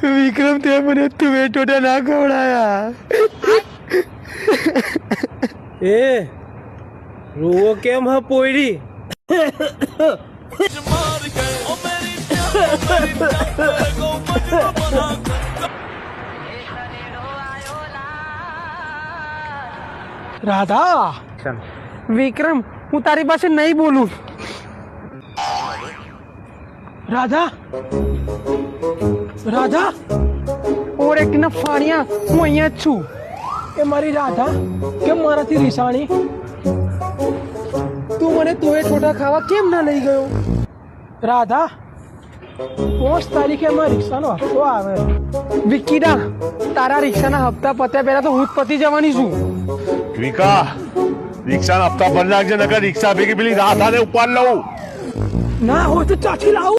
વિક્રમ તે મને તુવેર ટોટા ના ખવડાયા. એ રોવો કેમ હા પોયડી? રાધા, વિક્રમ હું તારી પાસે નહીં બોલું. રાધા, રાધા, ઓર એક ના ફાણિયા, હું અહીંયા જ છું. એ મારી રાધા કેમ મારાથી રીસાણી? તું મને તુવેર ટોટા ખાવા કેમ ના લઈ ગયો? રાધા, 5 તારીખે મારા રિક્ષાનો હપ્તો આવે. વિકીડા, તારા રિક્ષાના હપ્તા પત્યા પહેલા તો હું જ પતી જવાની છું. વિકા, રિક્ષાના હપ્તા ભરી નાખજે, નકર રિક્ષા ભેગી પેલી રાધાને ઉપાડ લઉં. ના હોય તો ચાચી લાવું.